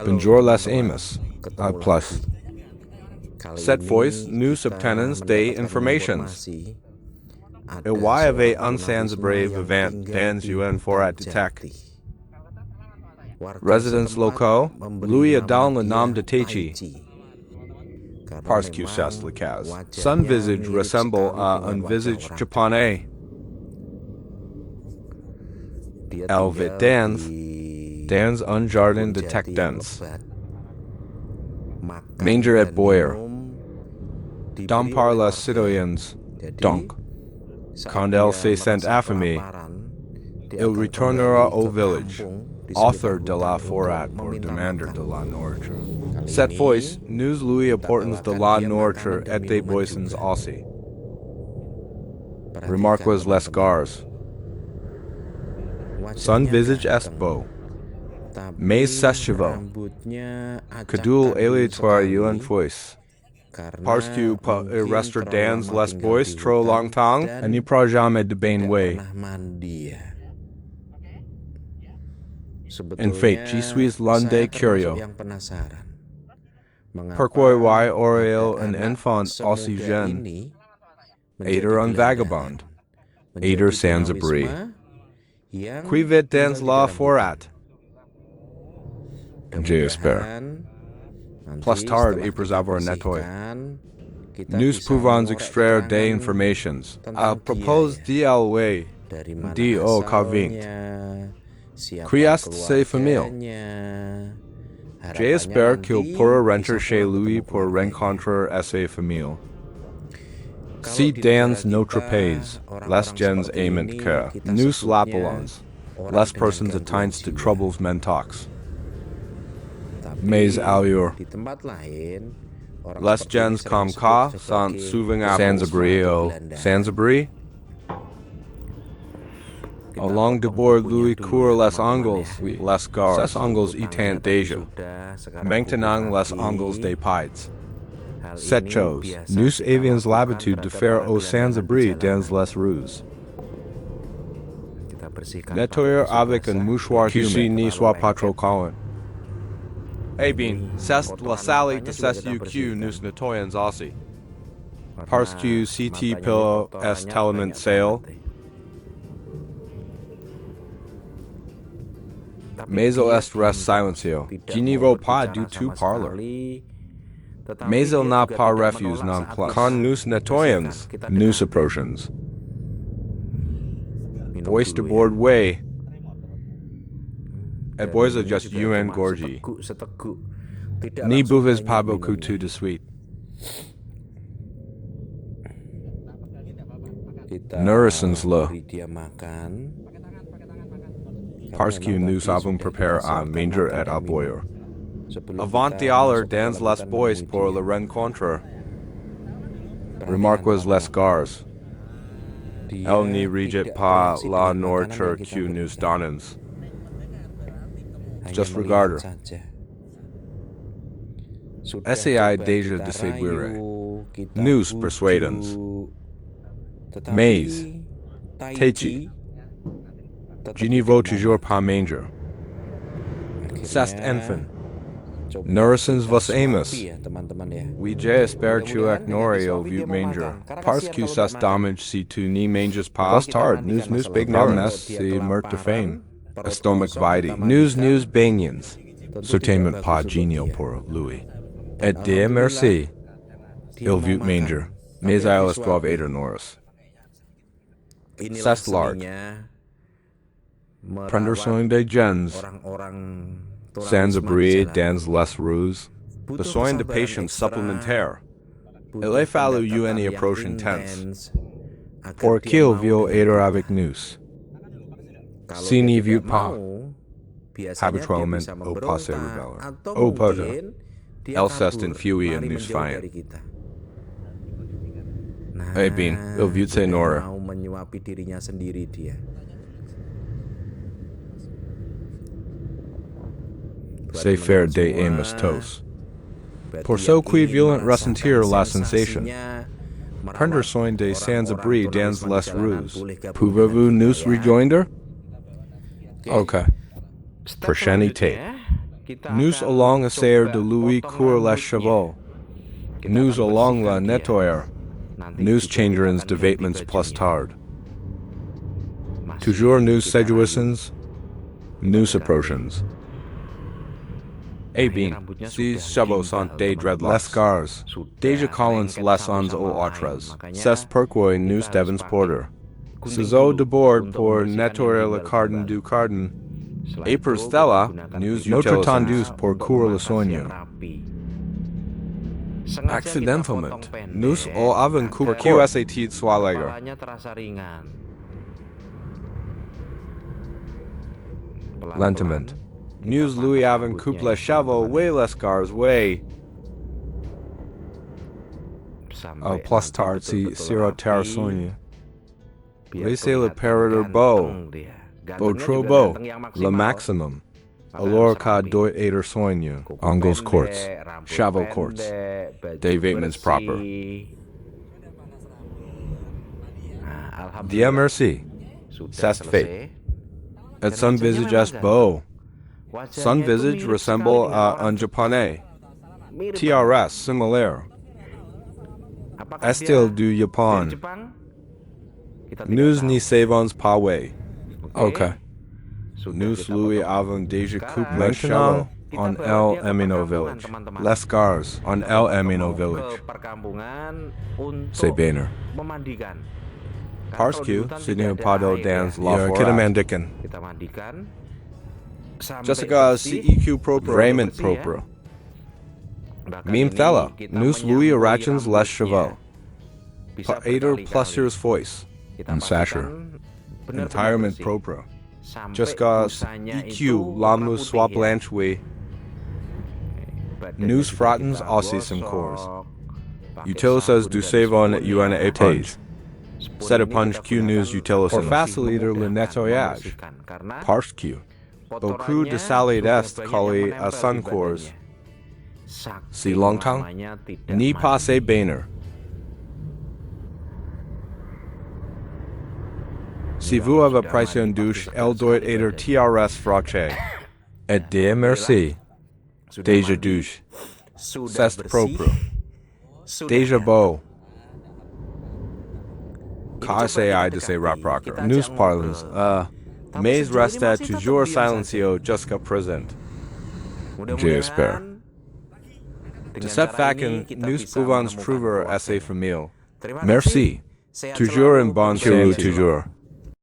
Bonjour les amis. Plus. Cette voice, nous obtenons des informations. Et why avait un Sans-Abri vivant dans une forêt était. Résidence locaux, lui a donné le nom de Teichi. Parce que c'est le cas. Son visage ressemble à un visage japonais. Elle vit dans un jardin de tech dense. Manger et boire. Dans par les citoyens. Donc, quand elle se sent affamée, il retournera au village, author de la forêt pour demander de la nourriture. Cette voice, nous lui apportons de la nourriture et des boissons aussi. Remarquez les gars. Son visage est beau. Mais ses cheveux. Cadul aléatoire une voice. Parce que pas rester dans les bois trop longtemps, et n'y prend jamais de bain way. En fait, je suis l'un des curieux. Pourquoi aurait-il un enfant aussi jeune? Était un vagabond. Était sans-abri. Qui vit dans la forêt? J'espère. Plus tard, après avoir nettoyé, nous pouvons extraire des informations à propos d'Alway, d'O Cavint. Qui est sa famille? J'espère qu'il pourra rentrer chez lui pour rencontrer sa famille. Si dans notre pays, les gens aiment que nous l'appelons, les personnes atteintes de troubles mentaux. Mais ailleurs, les gens comme ka sont souvent Sans-Abri ou Sans-Abri. Along de bord lui courent les angles, les gars. Ces angles étant déjà. Maintenant les angles des pieds. Cette chose, nous avions l'habitude de faire au Sans-Abri dans les rues. Nettoyer avec un mouchoir qui n'y soit pas trop collant. Eh bien, c'est la salle de session que nous nettoyons aussi. Parce que cette pile est tellement sale. Mais il reste silencieux. Je n'y veux pas du tout parler. Mais il n'a pas refuse non plus. Quand nous nettoyons, nous approchons. Voice de board way. Et boys are just UN gorgy. Ni buvez pas beaucoup tout de suite. Nourrissons-le. Parce que nous avons préparé à manger et à boire. Avant d'aller dans les bois pour le rencontrer. Remarquez les gars. Elle n'y rejette pas la nourriture que nous donnons. Just regarde. Essayez déjà de séduire. Nous persuadons. Mais, Teichi, je n'y veux toujours pas manger. C'est enfant. Nourrissons vos amis. Oui, j'espère que tu ignorer au vieux manger. Parce que c'est dommage si tu n'y manges pas. Plus tard, nous ignorons si meurt de faim. Estomac vide. Nous baignons. Certainement pas génial pour lui. Et Dieu merci. Il vieux manger. Mais il doit être nourris. C'est large. Prendre soin des gens. Sans-Abri dans les rues. Besoin de patience supplémentaire. Il a fallu une approche intense. Pour qu'il vienne être avec nous. Si n'y vient pas, habituellement au passé rebelle. Au pote, elle s'est enfuie et nous faillant. Eh bien, il vient se nourrir. C'est faire des amistos. Pour ceux qui veulent ressentir la sensation, prendre soin des Sans-Abri dans les rues. Pouvez-vous nous rejoindre? Ok. Prochaine été. Nous allons essayer de lui courir les chevaux. Nous allons la nettoyer. Nous changerons de vêtements plus tard. Toujours nous séduisons. Nous approchons. Eh bien, ces chevaux sont des dreadlocks. Les cars, déjà collins les uns aux autres. C'est pourquoi nous devons porter. Ces eaux de bord pour nettoyer le cardan du cardan. Et pour cela, nous notre tendus pour courir le soigne. Accidentellement, nous avons coupé QSAT soit léger. Lentement. Nous lui avons coupé les chevaux way les cars way. Plus tard, si siroter soigne. Laissez le période beau. Beau trop beau. Le maximum. Alors qu'à doit être soigne. Angles courts. Chevaux courts. Des vêtements propres. Dieu merci. C'est fait. Et son visage est beau. Son visage ressemble à un Japonais. TRS similaire. Est-il du Japon? Nous n'y savons pas way. Ok. Nous lui avons déjà coupé les chevaux en El Amino Village. Les cars en El Amino Village. C'est bien. Parce que ce n'est pas dans la forêt. Jessica CEQ propre. Vraiment propre. Mime thella, nous lui arrachons les chevaux. Pa aider plusieurs fois. En sacher. Entirement propre. Jessica EQ l'amour soit blanchoué. Nous frattons aussi some corps. Utilisez du savon un était. C'est un punch que nous utilisons pour faciliter le nettoyage. Parce que beaucoup de salade est collé à son corps. Si longtemps, ni passé bien. Si vous avez pris une douche, elle doit être TRS fracché. Et Dieu merci. Déjà douche. C'est propre. Déjà beau. KSAI de ces rapprochers. Nous parlons, mais resté toujours silencieux jusqu'à présent. J'espère. De cette façon, nous pouvons trouver assez famille. Merci. Toujours en bonne santé. Toujours.